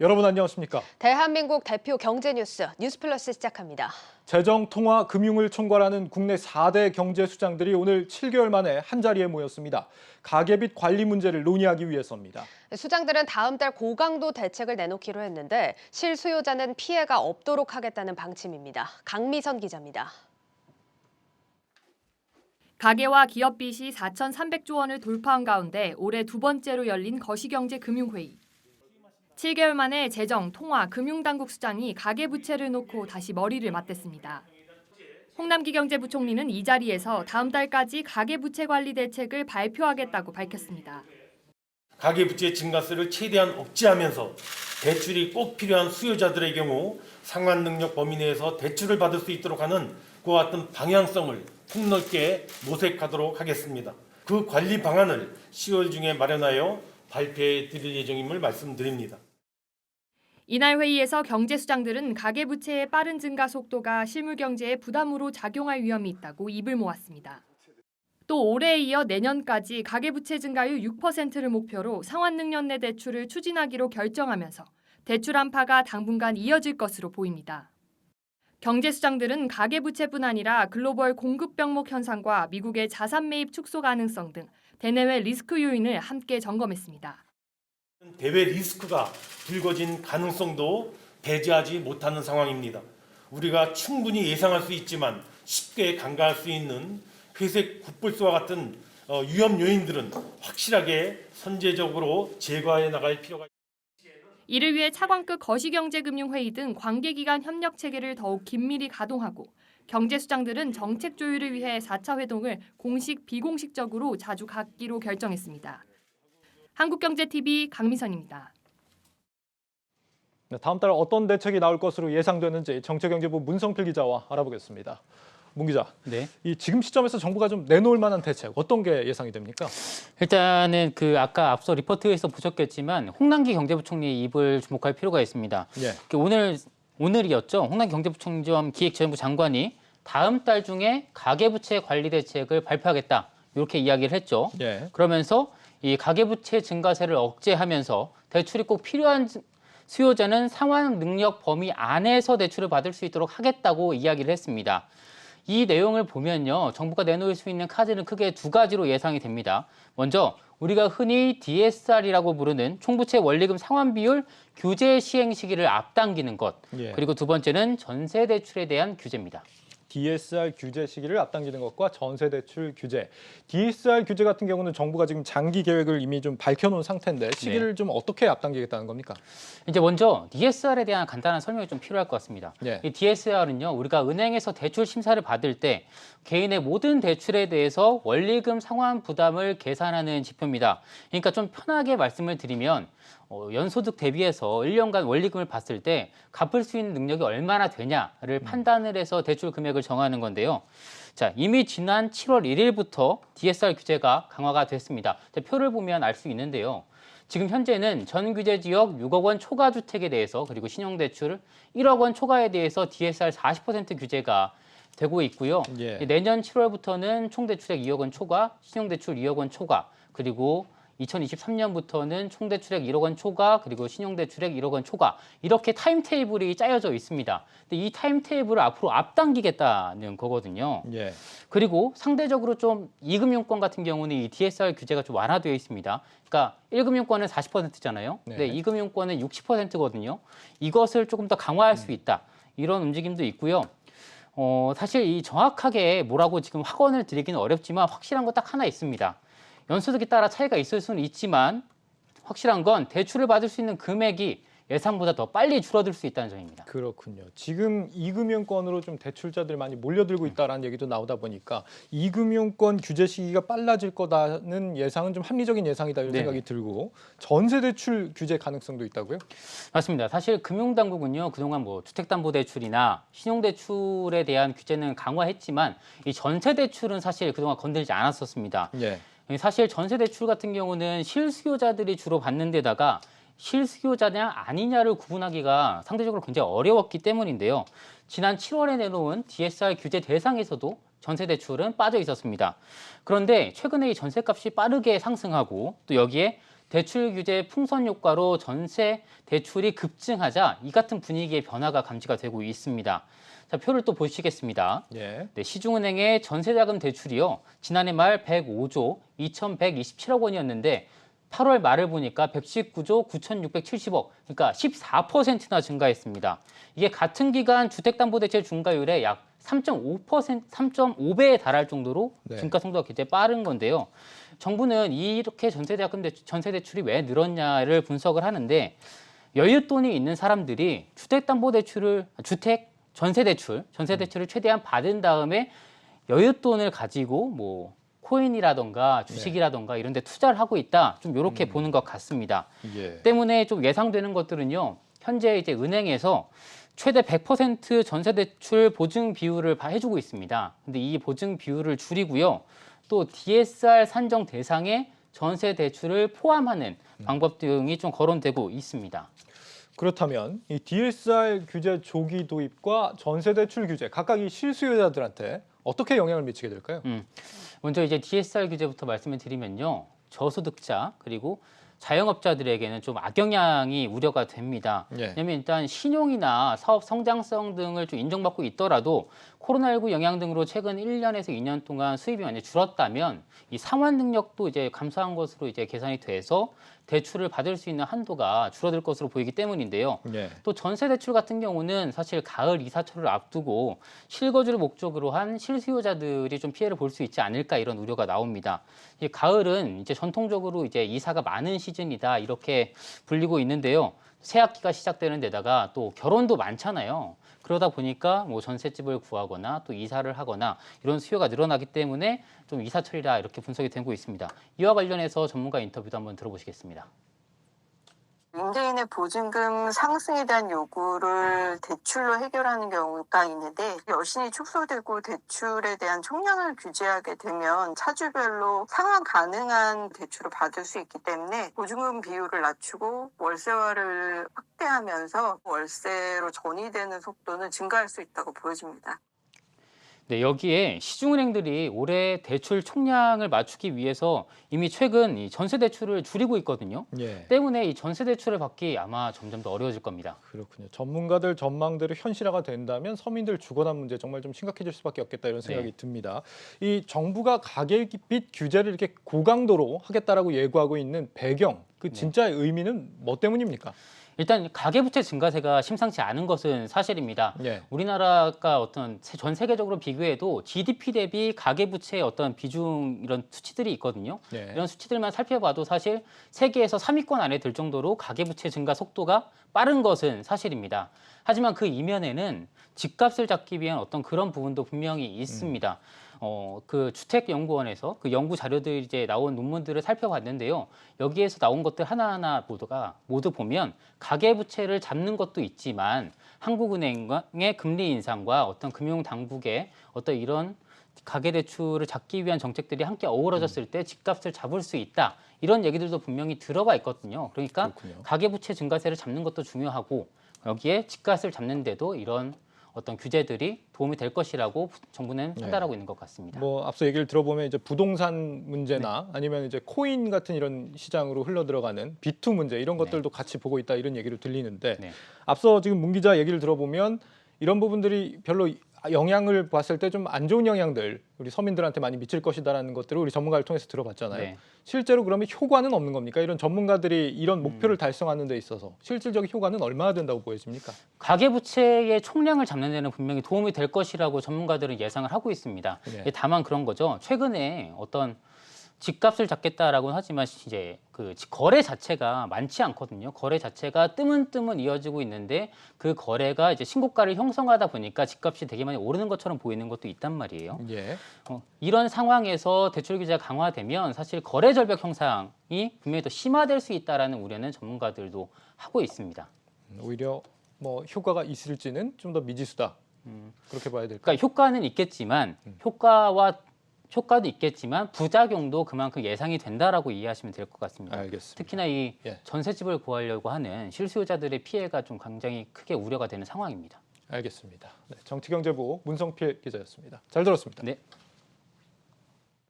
여러분 안녕하십니까? 대한민국 대표 경제뉴스 뉴스플러스 시작합니다. 재정, 통화, 금융을 총괄하는 국내 4대 경제수장들이 오늘 7개월 만에 한자리에 모였습니다. 가계빚 관리 문제를 논의하기 위해서입니다. 수장들은 다음 달 고강도 대책을 내놓기로 했는데 실수요자는 피해가 없도록 하겠다는 방침입니다. 강미선 기자입니다. 가계와 기업 빚이 4,300조 원을 돌파한 가운데 올해 두 번째로 열린 거시경제금융회의. 7개월 만에 재정, 통화, 금융당국 수장이 가계부채를 놓고 다시 머리를 맞댔습니다. 홍남기 경제부총리는 이 자리에서 다음 달까지 가계부채 관리 대책을 발표하겠다고 밝혔습니다. 가계부채 증가세를 최대한 억제하면서 대출이 꼭 필요한 수요자들의 경우 상환 능력 범위 내에서 대출을 받을 수 있도록 하는 그와 같은 방향성을 폭넓게 모색하도록 하겠습니다. 그 관리 방안을 10월 중에 마련하여 발표해 드릴 예정임을 말씀드립니다. 이날 회의에서 경제수장들은 가계부채의 빠른 증가 속도가 실물경제에 부담으로 작용할 위험이 있다고 입을 모았습니다. 또 올해에 이어 내년까지 가계부채 증가율 6%를 목표로 상환능력 내 대출을 추진하기로 결정하면서 대출 한파가 당분간 이어질 것으로 보입니다. 경제수장들은 가계부채뿐 아니라 글로벌 공급 병목 현상과 미국의 자산 매입 축소 가능성 등 대내외 리스크 요인을 함께 점검했습니다. 대외 리스크가 불거진 가능성도 배제하지 못하는 상황입니다. 우리가 충분히 예상할 수 있지만 쉽게 간과할 수 있는 회색 굿불스와 같은 위험 요인들은 확실하게 선제적으로 제거해 나갈 필요가 있습니다. 이를 위해 차관급 거시경제금융회의 등 관계기관 협력 체계를 더욱 긴밀히 가동하고 경제수장들은 정책 조율을 위해 4차 회동을 공식, 비공식적으로 자주 갖기로 결정했습니다. 한국경제TV 강미선입니다. 다음 달 어떤 대책이 나올 것으로 예상되는지 정책경제부 문성필 기자와 알아보겠습니다. 문 기자, 네. 이 지금 시점에서 정부가 좀 내놓을 만한 대책 어떤 게 예상이 됩니까? 일단은 아까 앞서 리포트에서 보셨겠지만 홍남기 경제부총리의 입을 주목할 필요가 있습니다. 예. 오늘이었죠. 홍남기 경제부총리 겸 기획재정부 장관이 다음 달 중에 가계부채 관리 대책을 발표하겠다 이렇게 이야기를 했죠. 예. 그러면서 이 가계부채 증가세를 억제하면서 대출이 꼭 필요한 수요자는 상환 능력 범위 안에서 대출을 받을 수 있도록 하겠다고 이야기를 했습니다. 이 내용을 보면요, 정부가 내놓을 수 있는 카드는 크게 두 가지로 예상이 됩니다. 먼저 우리가 흔히 DSR이라고 부르는 총부채 원리금 상환 비율 규제 시행 시기를 앞당기는 것. 예. 그리고 두 번째는 전세 대출에 대한 규제입니다. DSR 규제 시기를 앞당기는 것과 전세대출 규제. DSR 규제 같은 경우는 정부가 지금 장기 계획을 이미 좀 밝혀놓은 상태인데 시기를 좀 어떻게 앞당기겠다는 겁니까? 이제 먼저 DSR에 대한 간단한 설명이 좀 필요할 것 같습니다. 예. 이 DSR은요, 우리가 은행에서 대출 심사를 받을 때 개인의 모든 대출에 대해서 원리금 상환 부담을 계산하는 지표입니다. 그러니까 좀 편하게 말씀을 드리면 연소득 대비해서 1년간 원리금을 봤을 때 갚을 수 있는 능력이 얼마나 되냐를 판단을 해서 대출 금액을 정하는 건데요. 자, 이미 지난 7월 1일부터 DSR 규제가 강화가 됐습니다. 표를 보면 알 수 있는데요. 지금 현재는 전 규제 지역 6억 원 초과 주택에 대해서 그리고 신용대출 1억 원 초과에 대해서 DSR 40% 규제가 되고 있고요. 예. 내년 7월부터는 총대출액 2억 원 초과, 신용대출 2억 원 초과, 그리고 2023년부터는 총대출액 1억 원 초과, 그리고 신용대출액 1억 원 초과 이렇게 타임테이블이 짜여져 있습니다. 근데 이 타임테이블을 앞으로 앞당기겠다는 거거든요. 예. 그리고 상대적으로 좀 2금융권 같은 경우는 이 DSR 규제가 좀 완화되어 있습니다. 그러니까 1금융권은 40%잖아요. 근데 네. 2금융권은 60%거든요. 이것을 조금 더 강화할 수 있다. 이런 움직임도 있고요. 사실 이 정확하게 뭐라고 지금 확언을 드리기는 어렵지만 확실한 거 딱 하나 있습니다. 연소득에 따라 차이가 있을 수는 있지만 확실한 건 대출을 받을 수 있는 금액이 예상보다 더 빨리 줄어들 수 있다는 점입니다. 그렇군요. 지금 2금융권으로 좀 대출자들 많이 몰려들고 있다라는 얘기도 나오다 보니까 2금융권 규제 시기가 빨라질 거다는 예상은 좀 합리적인 예상이다 이런 네. 생각이 들고 전세대출 규제 가능성도 있다고요? 맞습니다. 사실 금융당국은요, 그동안 주택담보대출이나 신용대출에 대한 규제는 강화했지만 이 전세대출은 사실 그동안 건들지 않았었습니다. 예. 사실 전세대출 같은 경우는 실수요자들이 주로 받는 데다가 실수요자냐 아니냐를 구분하기가 상대적으로 굉장히 어려웠기 때문인데요. 지난 7월에 내놓은 DSR 규제 대상에서도 전세대출은 빠져 있었습니다. 그런데 최근에 이 전세값이 빠르게 상승하고 또 여기에 대출 규제 풍선 효과로 전세 대출이 급증하자 이 같은 분위기의 변화가 감지가 되고 있습니다. 자, 표를 또 보시겠습니다. 예. 네, 시중은행의 전세자금 대출이요. 지난해 말 105조 2,127억 원이었는데 8월 말을 보니까 119조 9,670억, 그러니까 14%나 증가했습니다. 이게 같은 기간 주택담보대출 증가율의 약 3.5배에 달할 정도로 네. 증가 속도가 굉장히 빠른 건데요. 정부는 이렇게 전세 대출이 왜 늘었냐를 분석을 하는데 여윳돈이 있는 사람들이 전세 대출을 최대한 받은 다음에 여윳돈을 가지고 뭐 코인이라던가 주식이라던가 이런 데 투자를 하고 있다. 좀 이렇게 보는 것 같습니다. 예. 때문에 좀 예상되는 것들은요. 현재 이제 은행에서 최대 100% 전세 대출 보증 비율을 해주고 있습니다. 근데 이 보증 비율을 줄이고요. 또 DSR 산정 대상에 전세 대출을 포함하는 방법 등이 좀 거론되고 있습니다. 그렇다면 이 DSR 규제 조기 도입과 전세 대출 규제 각각 이 실수요자들한테 어떻게 영향을 미치게 될까요? 먼저 이제 DSR 규제부터 말씀을 드리면요. 저소득자 그리고 자영업자들에게는 좀 악영향이 우려가 됩니다. 예. 왜냐하면 일단 신용이나 사업 성장성 등을 좀 인정받고 있더라도 코로나19 영향 등으로 최근 1년에서 2년 동안 수입이 많이 줄었다면 이 상환 능력도 이제 감소한 것으로 이제 계산이 돼서 대출을 받을 수 있는 한도가 줄어들 것으로 보이기 때문인데요. 예. 또 전세 대출 같은 경우는 사실 가을 이사철을 앞두고 실거주를 목적으로 한 실수요자들이 좀 피해를 볼 수 있지 않을까 이런 우려가 나옵니다. 이 가을은 이제 전통적으로 이제 이사가 많은 시즌이다 이렇게 불리고 있는데요. 새학기가 시작되는 데다가 또 결혼도 많잖아요. 그러다 보니까 뭐 전셋집을 구하거나 또 이사를 하거나 이런 수요가 늘어나기 때문에 좀 이사철이라 이렇게 분석이 되고 있습니다. 이와 관련해서 전문가 인터뷰도 한번 들어보시겠습니다. 임대인의 보증금 상승에 대한 요구를 대출로 해결하는 경우가 있는데 여신이 축소되고 대출에 대한 총량을 규제하게 되면 차주별로 상환 가능한 대출을 받을 수 있기 때문에 보증금 비율을 낮추고 월세화를 확대하면서 월세로 전이되는 속도는 증가할 수 있다고 보여집니다. 네, 여기에 시중은행들이 올해 대출 총량을 맞추기 위해서 이미 최근 이 전세 대출을 줄이고 있거든요. 예. 때문에 이 전세 대출을 받기 아마 점점 더 어려워질 겁니다. 그렇군요. 전문가들 전망대로 현실화가 된다면 서민들 주거난 문제 정말 좀 심각해질 수밖에 없겠다 이런 생각이 듭니다. 이 정부가 가계빚 규제를 이렇게 고강도로 하겠다라고 예고하고 있는 배경, 그 진짜 의미는 뭐 때문입니까? 일단 가계부채 증가세가 심상치 않은 것은 사실입니다. 예. 우리나라가 어떤 전 세계적으로 비교해도 GDP 대비 가계부채의 어떤 비중 이런 수치들이 있거든요. 예. 이런 수치들만 살펴봐도 사실 세계에서 3위권 안에 들 정도로 가계부채 증가 속도가 빠른 것은 사실입니다. 하지만 그 이면에는 집값을 잡기 위한 어떤 그런 부분도 분명히 있습니다. 그 주택연구원에서 그 연구 자료들이 이제 나온 논문들을 살펴봤는데요. 여기에서 나온 것들 하나하나 모두 보면 가계부채를 잡는 것도 있지만 한국은행의 금리 인상과 어떤 금융당국의 어떤 이런 가계대출을 잡기 위한 정책들이 함께 어우러졌을 때 집값을 잡을 수 있다. 이런 얘기들도 분명히 들어가 있거든요. 그러니까 그렇군요. 가계부채 증가세를 잡는 것도 중요하고 여기에 집값을 잡는 데도 이런 어떤 규제들이 도움이 될 것이라고 정부는 판단하고 있는 것 같습니다. 뭐 앞서 얘기를 들어보면 이제 부동산 문제나 아니면 이제 코인 같은 이런 시장으로 흘러 들어가는 B2 문제 이런 것들도 같이 보고 있다 이런 얘기를 들리는데 네. 앞서 지금 문 기자 얘기를 들어보면 이런 부분들이 별로 영향을 봤을 때 좀 안 좋은 영향들 우리 서민들한테 많이 미칠 것이다라는 것들을 우리 전문가를 통해서 들어봤잖아요. 네. 실제로 그러면 효과는 없는 겁니까? 이런 전문가들이 이런 목표를 달성하는 데 있어서 실질적인 효과는 얼마나 된다고 보여집니까? 가계부채의 총량을 잡는 데는 분명히 도움이 될 것이라고 전문가들은 예상을 하고 있습니다. 네. 다만 그런 거죠. 최근에 어떤 집값을 잡겠다라고는 하지만 이제 그 거래 자체가 많지 않거든요. 거래 자체가 뜨문뜨문 이어지고 있는데 그 거래가 이제 신고가를 형성하다 보니까 집값이 되게 많이 오르는 것처럼 보이는 것도 있단 말이에요. 예. 이런 상황에서 대출 규제가 강화되면 사실 거래 절벽 형상이 분명히 더 심화될 수 있다라는 우려는 전문가들도 하고 있습니다. 오히려 뭐 효과가 있을지는 좀 더 미지수다. 그렇게 봐야 될까요? 그러니까 효과는 있겠지만 효과도 있겠지만 부작용도 그만큼 예상이 된다라고 이해하시면 될 것 같습니다. 알겠습니다. 특히나 이 예. 전셋집을 구하려고 하는 실수요자들의 피해가 좀 굉장히 크게 우려가 되는 상황입니다. 알겠습니다. 네, 정치경제부 문성필 기자였습니다. 잘 들었습니다. 네.